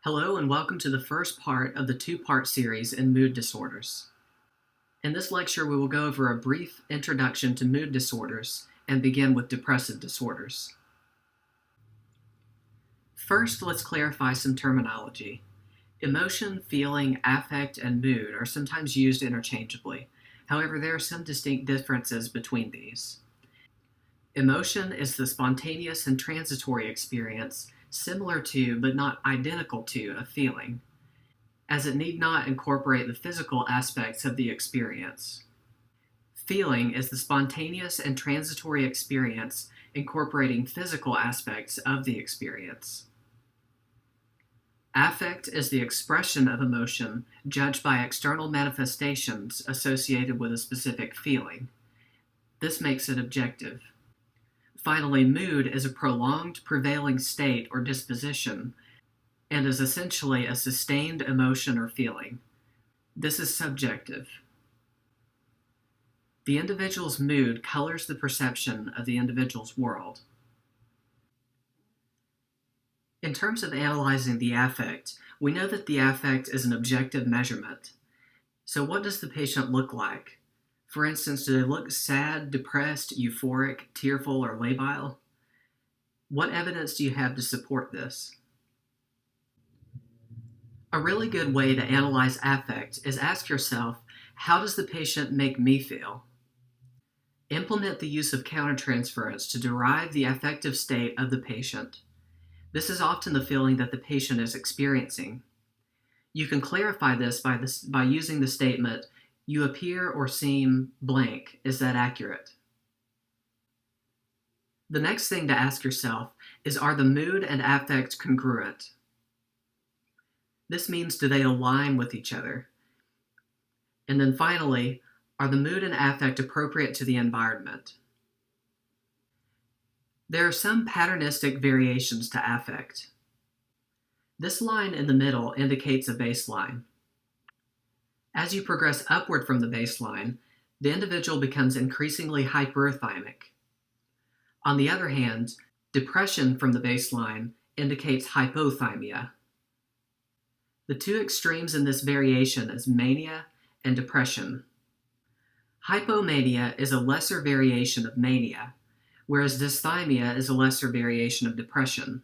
Hello and welcome to the first part of the two-part series in mood disorders. In this lecture, we will go over a brief introduction to mood disorders and begin with depressive disorders. First, let's clarify some terminology. Emotion, feeling, affect, and mood are sometimes used interchangeably. However, there are some distinct differences between these. Emotion is the spontaneous and transitory experience similar to, but not identical to, a feeling, as it need not incorporate the physical aspects of the experience. Feeling is the spontaneous and transitory experience incorporating physical aspects of the experience. Affect is the expression of emotion judged by external manifestations associated with a specific feeling. This makes it objective. Finally, mood is a prolonged prevailing state or disposition and is essentially a sustained emotion or feeling. This is subjective. The individual's mood colors the perception of the individual's world. In terms of analyzing the affect, we know that the affect is an objective measurement. So what does the patient look like? For instance, do they look sad, depressed, euphoric, tearful, or labile? What evidence do you have to support this? A really good way to analyze affect is ask yourself, how does the patient make me feel? Implement the use of countertransference to derive the affective state of the patient. This is often the feeling that the patient is experiencing. You can clarify this by using the statement, "You appear or seem blank. Is that accurate?" The next thing to ask yourself is, are the mood and affect congruent? This means, do they align with each other? And then finally, are the mood and affect appropriate to the environment? There are some patternistic variations to affect. This line in the middle indicates a baseline. As you progress upward from the baseline, the individual becomes increasingly hyperthymic. On the other hand, depression from the baseline indicates hypothymia. The two extremes in this variation is mania and depression. Hypomania is a lesser variation of mania, whereas dysthymia is a lesser variation of depression.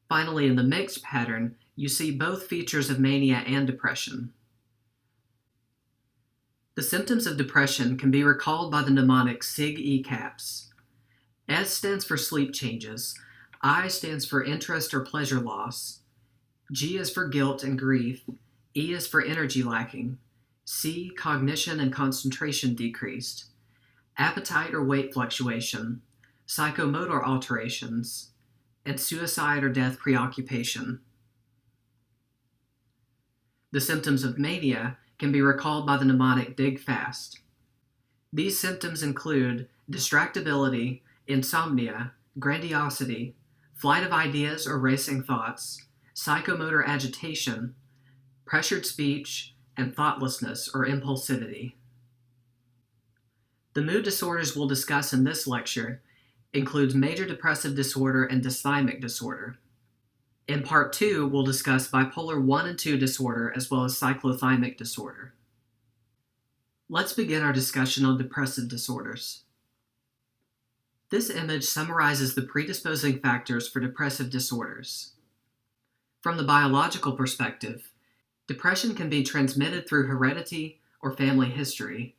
Finally, in the mixed pattern, you see both features of mania and depression. The symptoms of depression can be recalled by the mnemonic SIG-E caps. S stands for sleep changes, I stands for interest or pleasure loss, G is for guilt and grief, E is for energy lacking, C, cognition and concentration decreased, appetite or weight fluctuation, psychomotor alterations, and suicide or death preoccupation. The symptoms of mania can be recalled by the mnemonic dig fast. These symptoms include distractibility, insomnia, grandiosity, flight of ideas or racing thoughts, psychomotor agitation, pressured speech, and thoughtlessness or impulsivity. The mood disorders we'll discuss in this lecture includes major depressive disorder and dysthymic disorder. In Part 2, we'll discuss bipolar 1 and 2 disorder as well as cyclothymic disorder. Let's begin our discussion on depressive disorders. This image summarizes the predisposing factors for depressive disorders. From the biological perspective, depression can be transmitted through heredity or family history.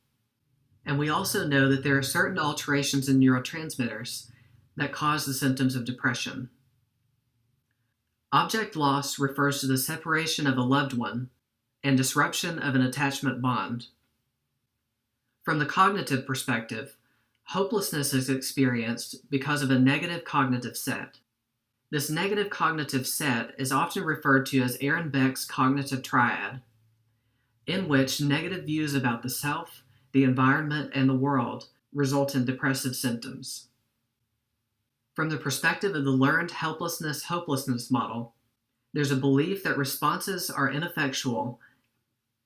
And we also know that there are certain alterations in neurotransmitters that cause the symptoms of depression. Object loss refers to the separation of a loved one and disruption of an attachment bond. From the cognitive perspective, hopelessness is experienced because of a negative cognitive set. This negative cognitive set is often referred to as Aaron Beck's cognitive triad, in which negative views about the self, the environment, and the world result in depressive symptoms. From the perspective of the learned helplessness-hopelessness model, there's a belief that responses are ineffectual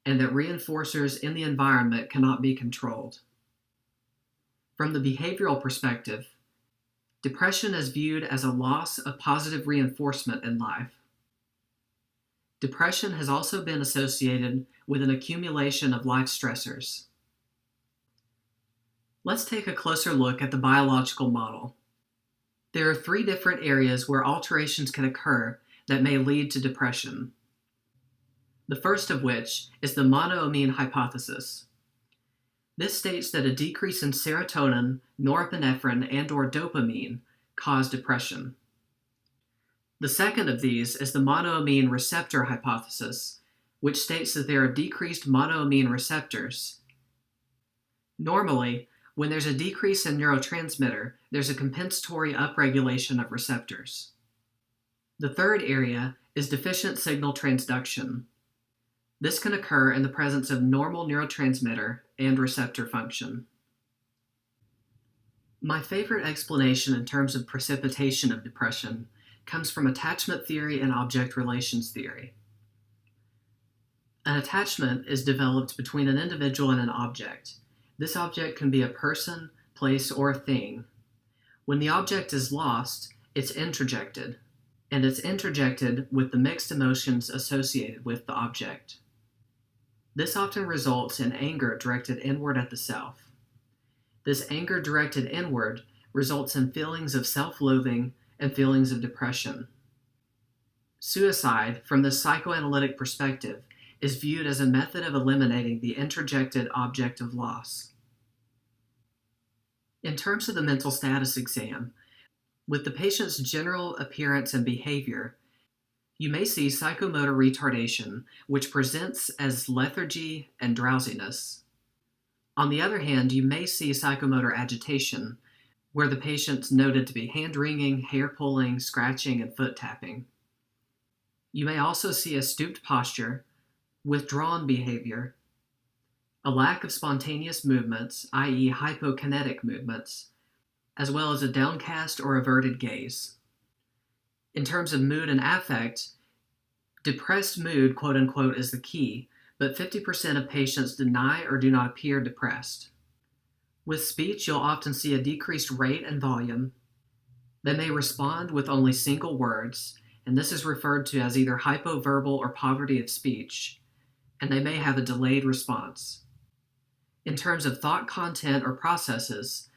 and that reinforcers in the environment cannot be controlled. From the behavioral perspective, depression is viewed as a loss of positive reinforcement in life. Depression has also been associated with an accumulation of life stressors. Let's take a closer look at the biological model. There are 3 different areas where alterations can occur that may lead to depression. The first of which is the monoamine hypothesis. This states that a decrease in serotonin, norepinephrine, and/or dopamine cause depression. The second of these is the monoamine receptor hypothesis, which states that there are decreased monoamine receptors. Normally, when there's a decrease in neurotransmitter, there's a compensatory upregulation of receptors. The third area is deficient signal transduction. This can occur in the presence of normal neurotransmitter and receptor function. My favorite explanation in terms of precipitation of depression comes from attachment theory and object relations theory. An attachment is developed between an individual and an object. This object can be a person, place, or a thing. When the object is lost, it's introjected, and it's introjected with the mixed emotions associated with the object. This often results in anger directed inward at the self. This anger directed inward results in feelings of self-loathing and feelings of depression. Suicide, from the psychoanalytic perspective, is viewed as a method of eliminating the introjected object of loss. In terms of the mental status exam, with the patient's general appearance and behavior, you may see psychomotor retardation, which presents as lethargy and drowsiness. On the other hand, you may see psychomotor agitation, where the patient's noted to be hand-wringing, hair-pulling, scratching, and foot-tapping. You may also see a stooped posture, withdrawn behavior, a lack of spontaneous movements, i.e. hypokinetic movements, as well as a downcast or averted gaze. In terms of mood and affect, depressed mood, quote-unquote, is the key, but 50% of patients deny or do not appear depressed. With speech, you'll often see a decreased rate and volume. They may respond with only single words, and this is referred to as either hypoverbal or poverty of speech, and they may have a delayed response. In terms of thought content or processes,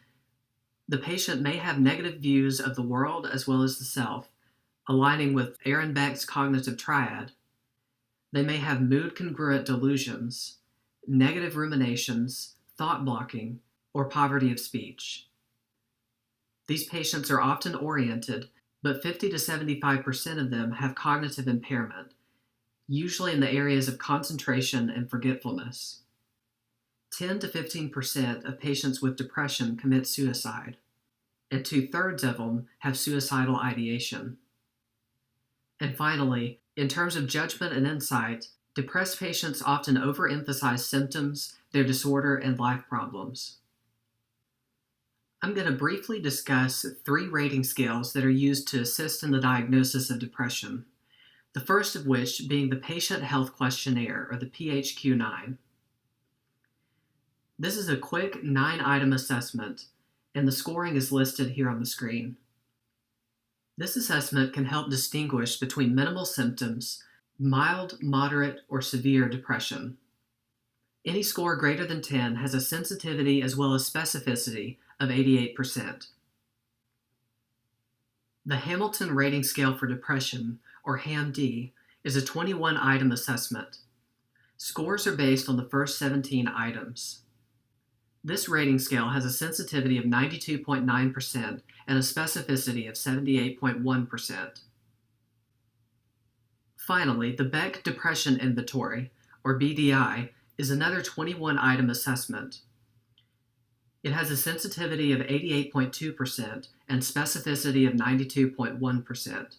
the patient may have negative views of the world as well as the self, aligning with Aaron Beck's cognitive triad. They may have mood-congruent delusions, negative ruminations, thought blocking, or poverty of speech. These patients are often oriented, but 50 to 75% of them have cognitive impairment, usually in the areas of concentration and forgetfulness. 10 to 15% of patients with depression commit suicide, and 2/3 of them have suicidal ideation. And finally, in terms of judgment and insight, depressed patients often overemphasize symptoms, their disorder, and life problems. I'm going to briefly discuss 3 rating scales that are used to assist in the diagnosis of depression, the first of which being the Patient Health Questionnaire, or the PHQ-9. This is a quick 9-item assessment, and the scoring is listed here on the screen. This assessment can help distinguish between minimal symptoms, mild, moderate, or severe depression. Any score greater than 10 has a sensitivity as well as specificity of 88%. The Hamilton Rating Scale for Depression, or HAM-D, is a 21-item assessment. Scores are based on the first 17 items. This rating scale has a sensitivity of 92.9% and a specificity of 78.1%. Finally, the Beck Depression Inventory, or BDI, is another 21-item assessment. It has a sensitivity of 88.2% and specificity of 92.1%.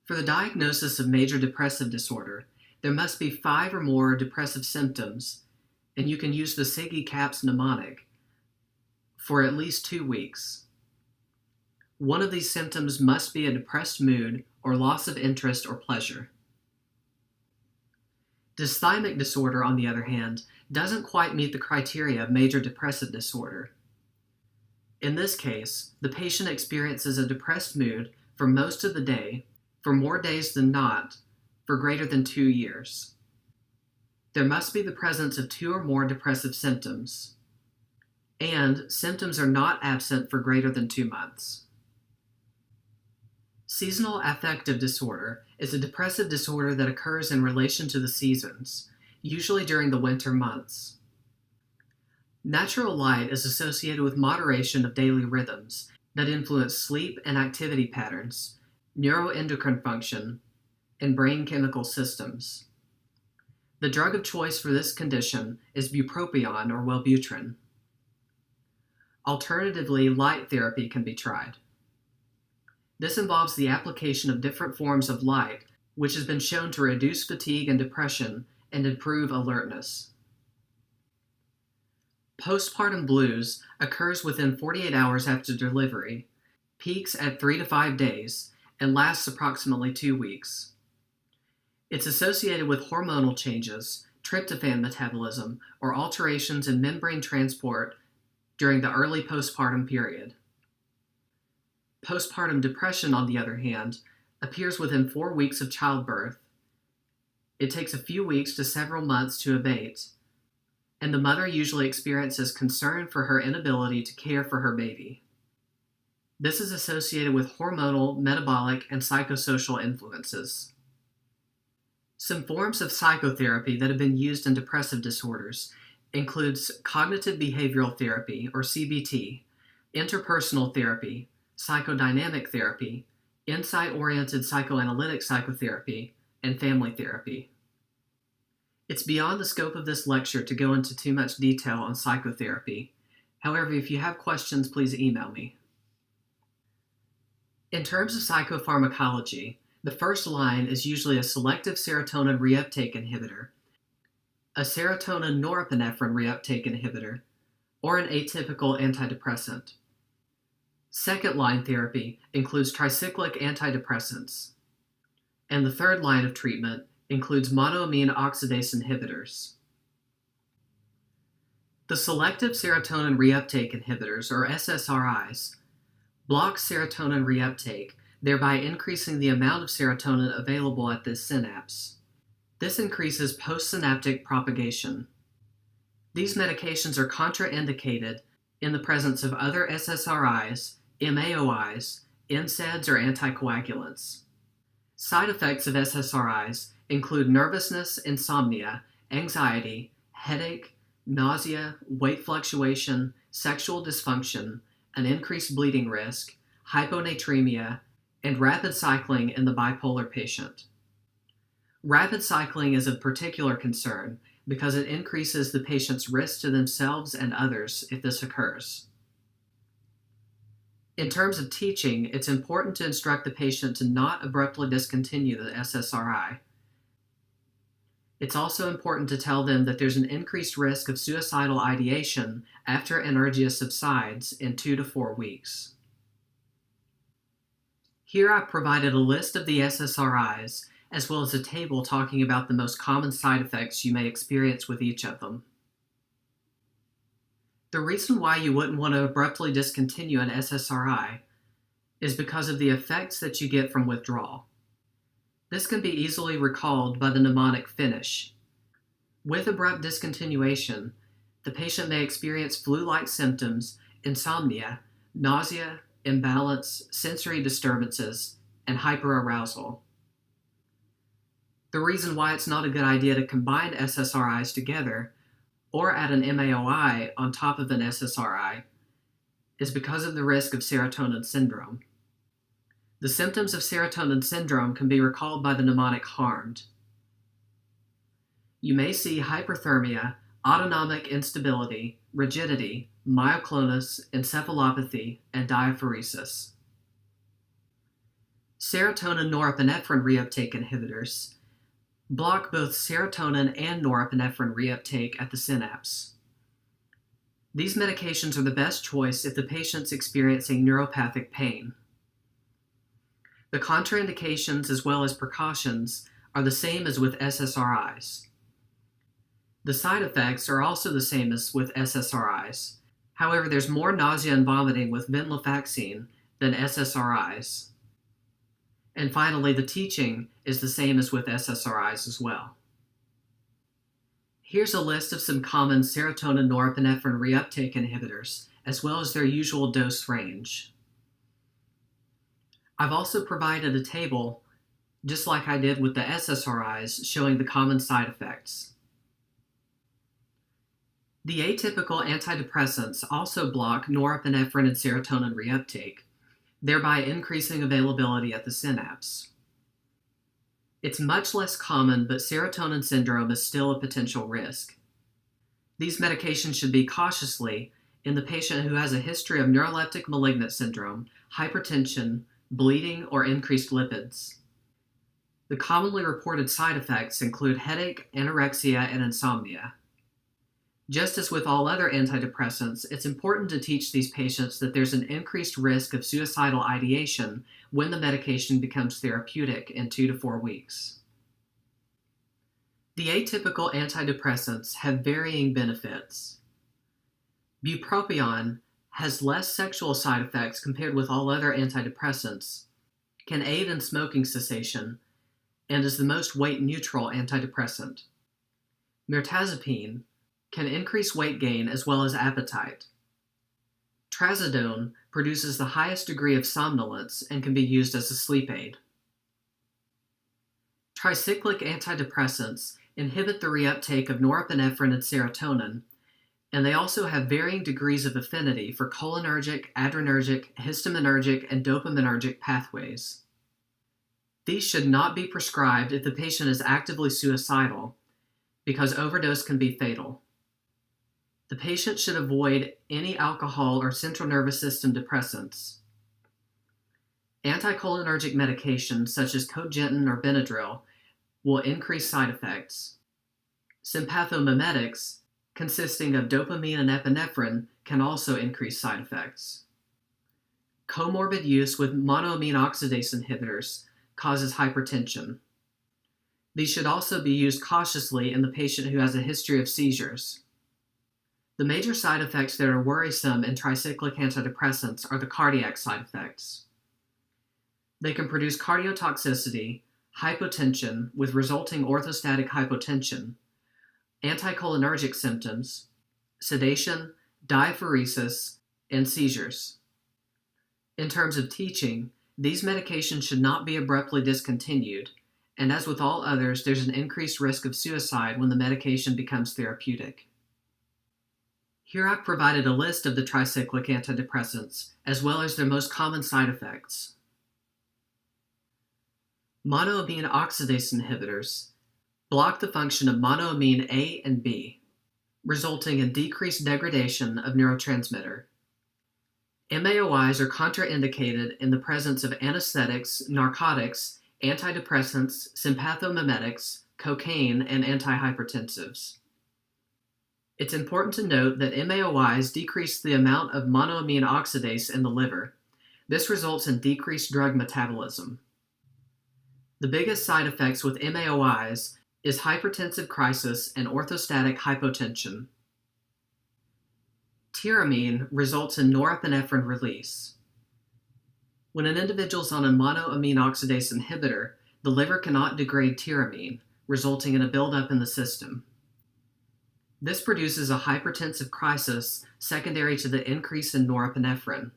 For the diagnosis of major depressive disorder, there must be 5 or more depressive symptoms, and you can use the SIGI-CAPS mnemonic for at least 2 weeks. One of these symptoms must be a depressed mood or loss of interest or pleasure. Dysthymic disorder, on the other hand, doesn't quite meet the criteria of major depressive disorder. In this case, the patient experiences a depressed mood for most of the day, for more days than not, for greater than 2 years. There must be the presence of 2 or more depressive symptoms, and symptoms are not absent for greater than 2 months. Seasonal affective disorder is a depressive disorder that occurs in relation to the seasons, usually during the winter months. Natural light is associated with moderation of daily rhythms that influence sleep and activity patterns, neuroendocrine function, and brain chemical systems. The drug of choice for this condition is bupropion or Wellbutrin. Alternatively, light therapy can be tried. This involves the application of different forms of light, which has been shown to reduce fatigue and depression and improve alertness. Postpartum blues occurs within 48 hours after delivery, peaks at 3 to 5 days, and lasts approximately 2 weeks. It's associated with hormonal changes, tryptophan metabolism, or alterations in membrane transport during the early postpartum period. Postpartum depression, on the other hand, appears within 4 weeks of childbirth. It takes a few weeks to several months to abate, and the mother usually experiences concern for her inability to care for her baby. This is associated with hormonal, metabolic, and psychosocial influences. Some forms of psychotherapy that have been used in depressive disorders includes cognitive behavioral therapy, or CBT, interpersonal therapy, psychodynamic therapy, insight-oriented psychoanalytic psychotherapy, and family therapy. It's beyond the scope of this lecture to go into too much detail on psychotherapy. However, if you have questions, please email me. In terms of psychopharmacology, the first line is usually a selective serotonin reuptake inhibitor, a serotonin-Norepinephrine reuptake inhibitor, or an atypical antidepressant. Second line therapy includes tricyclic antidepressants, and the third line of treatment includes monoamine oxidase inhibitors. The selective serotonin reuptake inhibitors, or SSRIs, block serotonin reuptake, thereby increasing the amount of serotonin available at this synapse. This increases postsynaptic propagation. These medications are contraindicated in the presence of other SSRIs, MAOIs, NSAIDs, or anticoagulants. Side effects of SSRIs include nervousness, insomnia, anxiety, headache, nausea, weight fluctuation, sexual dysfunction, an increased bleeding risk, hyponatremia, and rapid cycling in the bipolar patient. Rapid cycling is of particular concern because it increases the patient's risk to themselves and others if this occurs. In terms of teaching, it's important to instruct the patient to not abruptly discontinue the SSRI. It's also important to tell them that there's an increased risk of suicidal ideation after anergia subsides in 2 to 4 weeks. Here I've provided a list of the SSRIs, as well as a table talking about the most common side effects you may experience with each of them. The reason why you wouldn't want to abruptly discontinue an SSRI is because of the effects that you get from withdrawal. This can be easily recalled by the mnemonic finish. With abrupt discontinuation, the patient may experience flu-like symptoms, insomnia, nausea, imbalance, sensory disturbances, and hyperarousal. The reason why it's not a good idea to combine SSRIs together or add an MAOI on top of an SSRI is because of the risk of serotonin syndrome. The symptoms of serotonin syndrome can be recalled by the mnemonic HARMED. You may see hyperthermia, autonomic instability, rigidity, myoclonus, encephalopathy, and diaphoresis. Serotonin-Norepinephrine reuptake inhibitors block both serotonin and norepinephrine reuptake at the synapse. These medications are the best choice if the patient's experiencing neuropathic pain. The contraindications as well as precautions are the same as with SSRIs. The side effects are also the same as with SSRIs. However, there's more nausea and vomiting with venlafaxine than SSRIs. And finally, the teaching is the same as with SSRIs as well. Here's a list of some common serotonin-norepinephrine reuptake inhibitors, as well as their usual dose range. I've also provided a table, just like I did with the SSRIs, showing the common side effects. The atypical antidepressants also block norepinephrine and serotonin reuptake, thereby increasing availability at the synapse. It's much less common, but serotonin syndrome is still a potential risk. These medications should be cautiously in the patient who has a history of neuroleptic malignant syndrome, hypertension, bleeding, or increased lipids. The commonly reported side effects include headache, anorexia, and insomnia. Just as with all other antidepressants, it's important to teach these patients that there's an increased risk of suicidal ideation when the medication becomes therapeutic in 2 to 4 weeks. The atypical antidepressants have varying benefits. Bupropion has less sexual side effects compared with all other antidepressants, can aid in smoking cessation, and is the most weight-neutral antidepressant. Mirtazapine can increase weight gain as well as appetite. Trazodone produces the highest degree of somnolence and can be used as a sleep aid. Tricyclic antidepressants inhibit the reuptake of norepinephrine and serotonin, and they also have varying degrees of affinity for cholinergic, adrenergic, histaminergic, and dopaminergic pathways. These should not be prescribed if the patient is actively suicidal, because overdose can be fatal. The patient should avoid any alcohol or central nervous system depressants. Anticholinergic medications such as cogentin or Benadryl will increase side effects. Sympathomimetics, consisting of dopamine and epinephrine, can also increase side effects. Comorbid use with monoamine oxidase inhibitors causes hypertension. These should also be used cautiously in the patient who has a history of seizures. The major side effects that are worrisome in tricyclic antidepressants are the cardiac side effects. They can produce cardiotoxicity, hypotension with resulting orthostatic hypotension, anticholinergic symptoms, sedation, diaphoresis, and seizures. In terms of teaching, these medications should not be abruptly discontinued, and as with all others, there's an increased risk of suicide when the medication becomes therapeutic. Here I've provided a list of the tricyclic antidepressants, as well as their most common side effects. Monoamine oxidase inhibitors block the function of monoamine A and B, resulting in decreased degradation of neurotransmitter. MAOIs are contraindicated in the presence of anesthetics, narcotics, antidepressants, sympathomimetics, cocaine, and antihypertensives. It's important to note that MAOIs decrease the amount of monoamine oxidase in the liver. This results in decreased drug metabolism. The biggest side effects with MAOIs is hypertensive crisis and orthostatic hypotension. Tyramine results in norepinephrine release. When an individual is on a monoamine oxidase inhibitor, the liver cannot degrade tyramine, resulting in a buildup in the system. This produces a hypertensive crisis secondary to the increase in norepinephrine.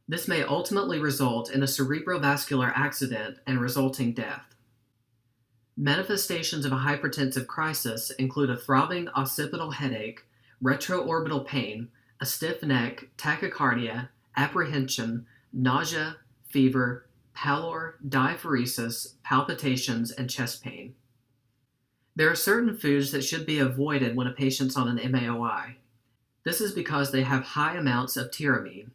This may ultimately result in a cerebrovascular accident and resulting death. Manifestations of a hypertensive crisis include a throbbing occipital headache, retroorbital pain, a stiff neck, tachycardia, apprehension, nausea, fever, pallor, diaphoresis, palpitations, and chest pain. There are certain foods that should be avoided when a patient's on an MAOI. This is because they have high amounts of tyramine.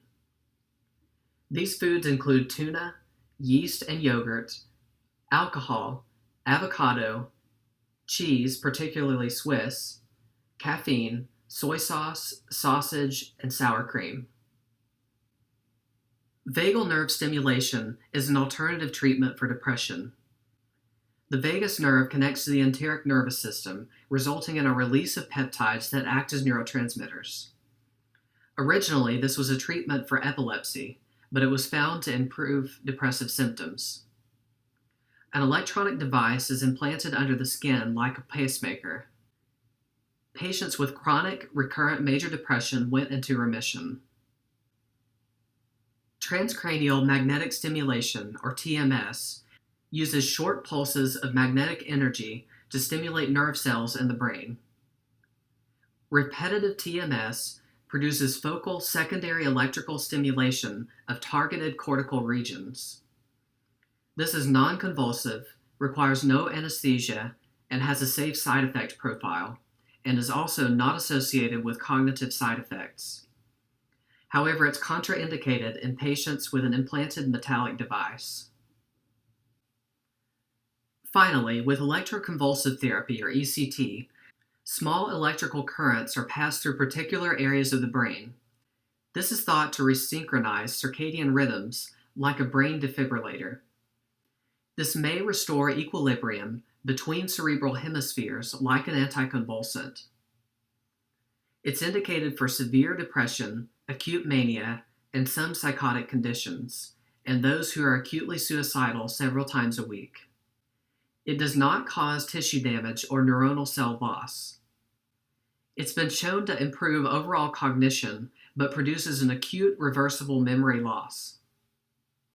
These foods include tuna, yeast and yogurt, alcohol, avocado, cheese, particularly Swiss, caffeine, soy sauce, sausage, and sour cream. Vagal nerve stimulation is an alternative treatment for depression. The vagus nerve connects to the enteric nervous system, resulting in a release of peptides that act as neurotransmitters. Originally, this was a treatment for epilepsy, but it was found to improve depressive symptoms. An electronic device is implanted under the skin like a pacemaker. Patients with chronic recurrent major depression went into remission. Transcranial magnetic stimulation, or TMS, uses short pulses of magnetic energy to stimulate nerve cells in the brain. Repetitive TMS produces focal secondary electrical stimulation of targeted cortical regions. This is non-convulsive, requires no anesthesia, and has a safe side effect profile, and is also not associated with cognitive side effects. However, it's contraindicated in patients with an implanted metallic device. Finally, with electroconvulsive therapy, or ECT, small electrical currents are passed through particular areas of the brain. This is thought to resynchronize circadian rhythms like a brain defibrillator. This may restore equilibrium between cerebral hemispheres like an anticonvulsant. It's indicated for severe depression, acute mania, and some psychotic conditions, and those who are acutely suicidal several times a week. It does not cause tissue damage or neuronal cell loss. It's been shown to improve overall cognition, but produces an acute reversible memory loss.